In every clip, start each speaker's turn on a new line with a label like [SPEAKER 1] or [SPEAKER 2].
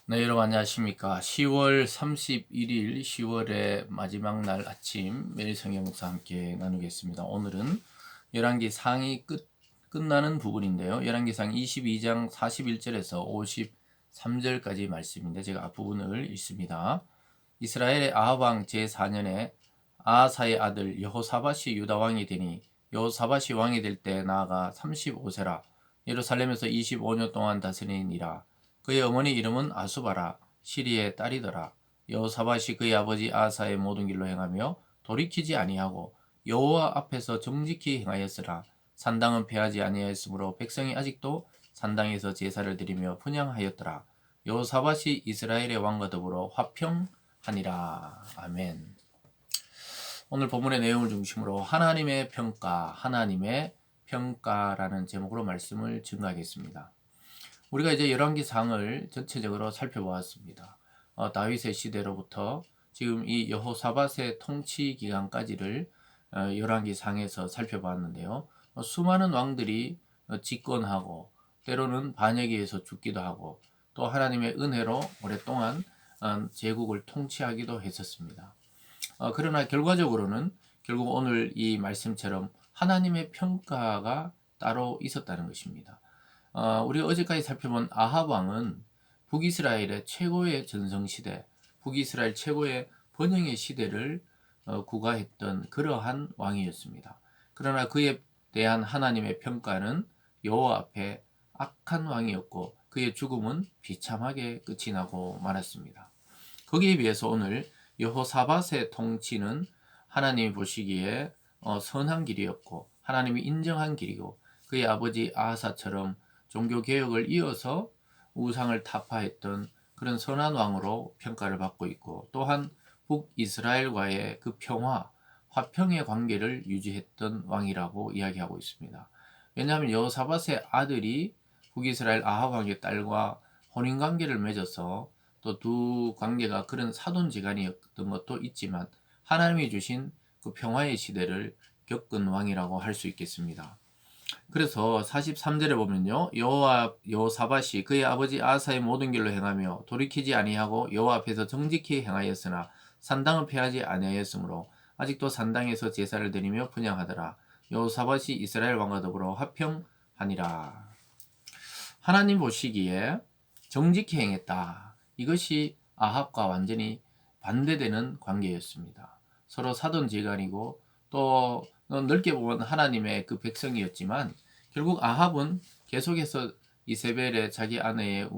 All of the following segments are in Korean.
[SPEAKER 1] 네, 여러분 안녕하십니까. 10월 31일, 10월의 마지막 날 아침 매일 성경 묵상 함께 나누겠습니다. 오늘은 열왕기 상이 끝나는 부분인데요. 열왕기상 22장 41절에서 53절까지 말씀인데 제가 앞부분을 읽습니다. 이스라엘의 아합 왕 제4년에 아하사의 아들 여호사밧이 유다 왕이 되니 여호사밧이 왕이 될 때 나아가 35세라 예루살렘에서 25년 동안 다스리니라. 그의 어머니 이름은 아수바라 시리의 딸이더라. 여호사밧이 그의 아버지 아하사의 모든 길로 행하며 돌이키지 아니하고 여호와 앞에서 정직히 행하였으나 산당은 폐하지 아니하였으므로 백성이 아직도 산당에서 제사를 드리며 분향하였더라. 여호사밧이 이스라엘의 왕과 더불어 화평하니라. 아멘. 오늘 본문의 내용을 중심으로 하나님의 평가라는 제목으로 말씀을 증가하겠습니다. 우리가 이제 열왕기상을 전체적으로 살펴보았습니다. 다윗의 시대로부터 지금 이 여호사밧의 통치 기간까지를 열왕기상에서 살펴봤는데요. 수많은 왕들이 집권하고 때로는 반역에 의해서 죽기도 하고 또 하나님의 은혜로 오랫동안 제국을 통치하기도 했었습니다. 그러나 결과적으로는 결국 오늘 이 말씀처럼 하나님의 평가가 따로 있었다는 것입니다. 우리가 어제까지 살펴본 아합 왕은 북이스라엘의 최고의 전성시대, 북이스라엘 최고의 번영의 시대를 구가했던 그러한 왕이었습니다. 그러나 그에 대한 하나님의 평가는 여호와 앞에 악한 왕이었고 그의 죽음은 비참하게 끝이 나고 말았습니다. 거기에 비해서 오늘 여호사밧의 통치는 하나님이 보시기에 선한 길이었고 하나님이 인정한 길이고 그의 아버지 아하사처럼 종교개혁을 이어서 우상을 타파했던 그런 선한 왕으로 평가를 받고 있고 또한 북이스라엘과의 그 화평의 관계를 유지했던 왕이라고 이야기하고 있습니다. 왜냐하면 여호사밧의 아들이 북이스라엘 아합 왕의 딸과 혼인관계를 맺어서 또 두 관계가 그런 사돈지간이었던 것도 있지만 하나님이 주신 그 평화의 시대를 겪은 왕이라고 할 수 있겠습니다. 그래서 43절에 보면요. 여호사밧이 그의 아버지 아사의 모든 길로 행하며 돌이키지 아니하고 여호와 앞에서 정직히 행하였으나 산당을 폐하지 아니하였으므로 아직도 산당에서 제사를 드리며 분향하더라. 여호사밧이 이스라엘 왕과 더불어 화평하니라. 하나님 보시기에 정직히 행했다. 이것이 아합과 완전히 반대되는 관계였습니다. 서로 사돈지간이고 또 넓게 보면 하나님의 그 백성이었지만 결국 아합은 계속해서 이세벨의 자기 아내의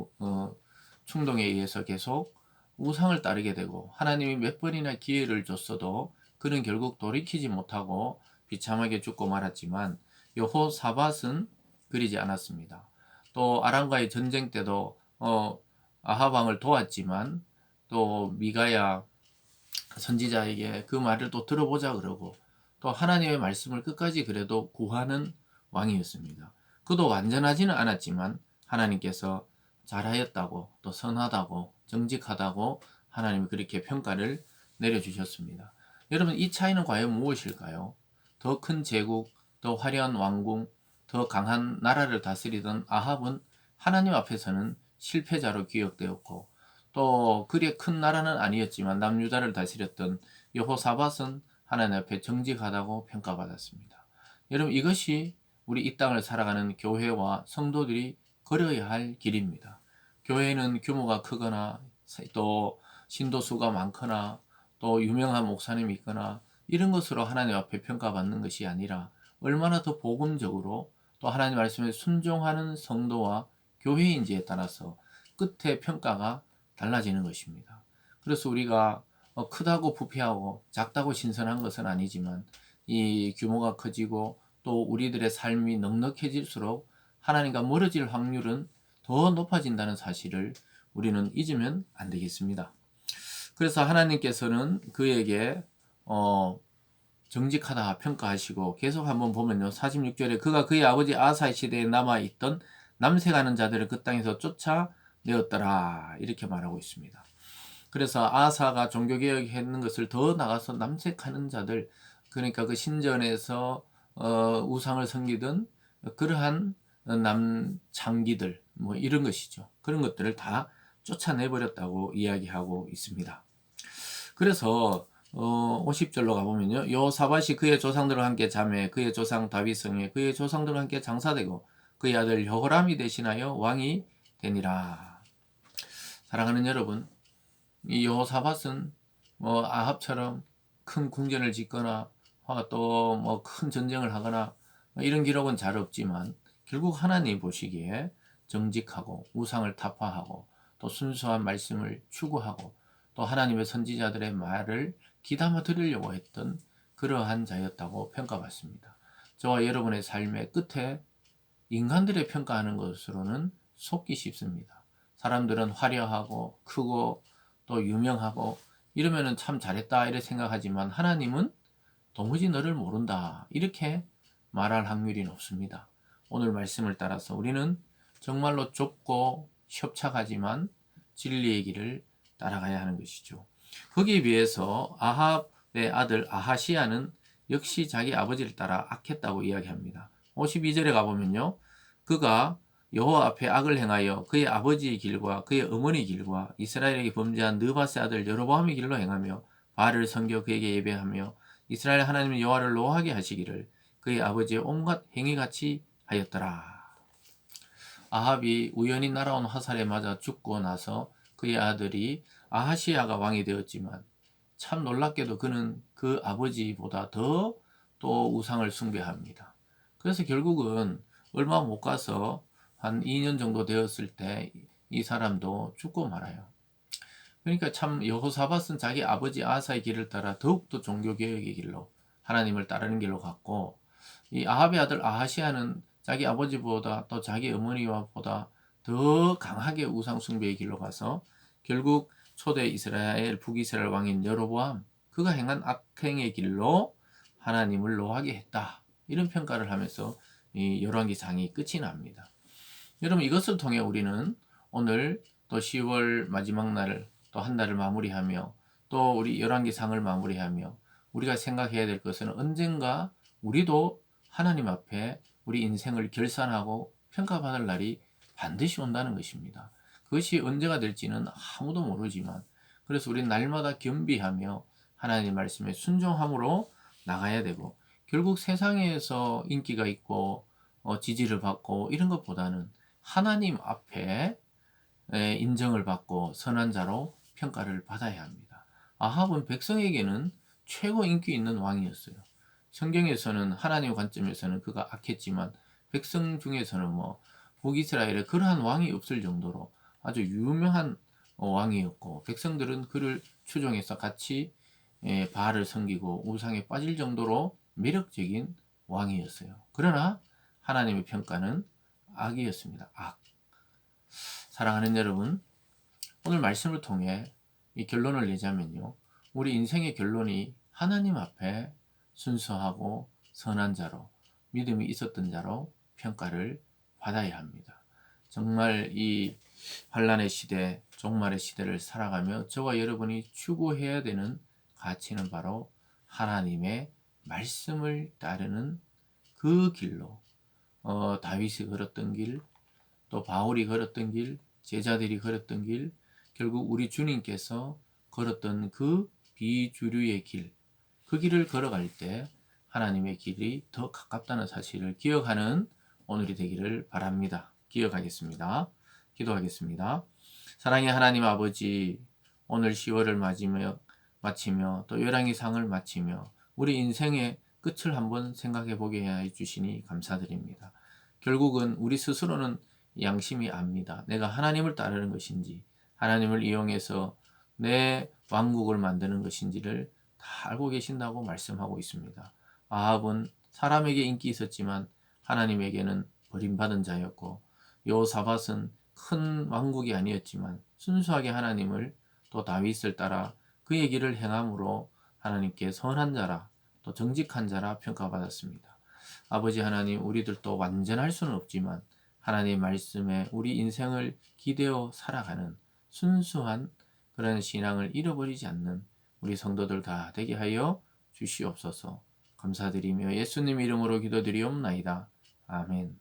[SPEAKER 1] 충동에 의해서 계속 우상을 따르게 되고 하나님이 몇 번이나 기회를 줬어도 그는 결국 돌이키지 못하고 비참하게 죽고 말았지만 여호사밧은 그리지 않았습니다. 또 아람과의 전쟁 때도 아합 왕을 도왔지만 또 미가야 선지자에게 그 말을 또 들어보자 그러고 또 하나님의 말씀을 끝까지 그래도 구하는 왕이었습니다. 그도 완전하지는 않았지만 하나님께서 잘하였다고 또 선하다고 정직하다고 하나님이 그렇게 평가를 내려주셨습니다. 여러분 이 차이는 과연 무엇일까요? 더 큰 제국, 더 화려한 왕궁, 더 강한 나라를 다스리던 아합은 하나님 앞에서는 실패자로 기억되었고 또 그리 큰 나라는 아니었지만 남유다를 다스렸던 여호사밧은 하나님 앞에 정직하다고 평가받았습니다. 여러분 이것이 우리 이 땅을 살아가는 교회와 성도들이 걸어야 할 길입니다. 교회는 규모가 크거나 또 신도수가 많거나 또 유명한 목사님이 있거나 이런 것으로 하나님 앞에 평가받는 것이 아니라 얼마나 더 복음적으로 또 하나님 말씀에 순종하는 성도와 교회인지에 따라서 끝에 평가가 달라지는 것입니다. 그래서 우리가 크다고 부패하고 작다고 신선한 것은 아니지만 이 규모가 커지고 또 우리들의 삶이 넉넉해질수록 하나님과 멀어질 확률은 더 높아진다는 사실을 우리는 잊으면 안 되겠습니다. 그래서 하나님께서는 그에게 정직하다 평가하시고 계속 한번 보면요. 46절에 그가 그의 아버지 아사의 시대에 남아있던 남색하는 자들을 그 땅에서 쫓아내었더라 이렇게 말하고 있습니다. 그래서 아사가 종교개혁했는 것을 더 나가서 남색하는 자들 그러니까 그 신전에서 우상을 섬기던 그러한 남창기들 뭐 이런 것이죠. 그런 것들을 다 쫓아내버렸다고 이야기하고 있습니다. 그래서 50절로 가보면요. 여호사밧이 그의 조상들과 함께 자매 그의 조상 다윗성에 그의 조상들과 함께 장사되고 그의 아들 여호람이 대신하여 왕이 되니라. 사랑하는 여러분, 이 여호사밧은 아합처럼 큰 궁전을 짓거나 또 큰 전쟁을 하거나 이런 기록은 잘 없지만 결국 하나님 보시기에 정직하고 우상을 타파하고 또 순수한 말씀을 추구하고 또 하나님의 선지자들의 말을 귀담아 들으려고 했던 그러한 자였다고 평가받습니다. 저와 여러분의 삶의 끝에 인간들의 평가하는 것으로는 속기 쉽습니다. 사람들은 화려하고 크고 또 유명하고 이러면은 참 잘했다 이렇게 생각하지만 하나님은 도무지 너를 모른다 이렇게 말할 확률이 높습니다. 오늘 말씀을 따라서 우리는 정말로 좁고 협착하지만 진리의 길을 따라가야 하는 것이죠. 거기에 비해서 아합의 아들 아하시야는 역시 자기 아버지를 따라 악했다고 이야기합니다. 52절에 가보면요. 그가 여호와 앞에 악을 행하여 그의 아버지의 길과 그의 어머니 길과 이스라엘에게 범죄한 느밧의 아들 여로보암의 길로 행하며 바알을 섬겨 그에게 예배하며 이스라엘 하나님 여호와를 노하게 하시기를 그의 아버지의 온갖 행위같이 하였더라. 아합이 우연히 날아온 화살에 맞아 죽고 나서 그의 아들이 아하시야가 왕이 되었지만 참 놀랍게도 그는 그 아버지보다 더 또 우상을 숭배합니다. 그래서 결국은 얼마 못 가서 한 2년 정도 되었을 때 이 사람도 죽고 말아요. 그러니까 참 여호사밧은 자기 아버지 아하사의 길을 따라 더욱더 종교개혁의 길로 하나님을 따르는 길로 갔고 이 아합의 아들 아하시야는 자기 아버지보다 또 자기 어머니와 보다 더 강하게 우상 숭배의 길로 가서 결국 초대 이스라엘 북이스라엘 왕인 여로보암 그가 행한 악행의 길로 하나님을 노하게 했다. 이런 평가를 하면서 이 열왕기상이 끝이 납니다. 여러분 이것을 통해 우리는 오늘 또 10월 마지막 날 또 한 달을 마무리하며 또 우리 열왕기상을 마무리하며 우리가 생각해야 될 것은 언젠가 우리도 하나님 앞에 우리 인생을 결산하고 평가받을 날이 반드시 온다는 것입니다. 그것이 언제가 될지는 아무도 모르지만 그래서 우리는 날마다 겸비하며 하나님 말씀에 순종함으로 나가야 되고 결국 세상에서 인기가 있고 지지를 받고 이런 것보다는 하나님 앞에 인정을 받고 선한 자로 평가를 받아야 합니다. 아합은 백성에게는 최고 인기 있는 왕이었어요. 성경에서는 하나님의 관점에서는 그가 악했지만 백성 중에서는 북이스라엘에 그러한 왕이 없을 정도로 아주 유명한 왕이었고 백성들은 그를 추종해서 같이 바알을 섬기고 우상에 빠질 정도로 매력적인 왕이었어요. 그러나 하나님의 평가는 악이었습니다. 악. 사랑하는 여러분, 오늘 말씀을 통해 이 결론을 내자면요. 우리 인생의 결론이 하나님 앞에 순수하고 선한 자로 믿음이 있었던 자로 평가를 받아야 합니다. 정말 이 환란의 시대, 종말의 시대를 살아가며 저와 여러분이 추구해야 되는 가치는 바로 하나님의 말씀을 따르는 그 길로 다윗이 걸었던 길, 또 바울이 걸었던 길, 제자들이 걸었던 길, 결국 우리 주님께서 걸었던 그 비주류의 길, 그 길을 걸어갈 때 하나님의 길이 더 가깝다는 사실을 기억하는 오늘이 되기를 바랍니다. 기억하겠습니다. 기도하겠습니다. 사랑의 하나님 아버지, 오늘 10월을 마치며 또 열왕기상을 마치며 우리 인생의 끝을 한번 생각해 보게 해 주시니 감사드립니다. 결국은 우리 스스로는 양심이 압니다. 내가 하나님을 따르는 것인지 하나님을 이용해서 내 왕국을 만드는 것인지를 다 알고 계신다고 말씀하고 있습니다. 아합은 사람에게 인기 있었지만 하나님에게는 버림받은 자였고 여호사밧은 큰 왕국이 아니었지만 순수하게 하나님을 또 다윗을 따라 그의 길을 행함으로 하나님께 선한 자라 또 정직한 자라 평가받았습니다. 아버지 하나님, 우리들도 완전할 수는 없지만 하나님의 말씀에 우리 인생을 기대어 살아가는 순수한 그런 신앙을 잃어버리지 않는 우리 성도들 다 되게 하여 주시옵소서. 감사드리며 예수님 이름으로 기도드리옵나이다. 아멘.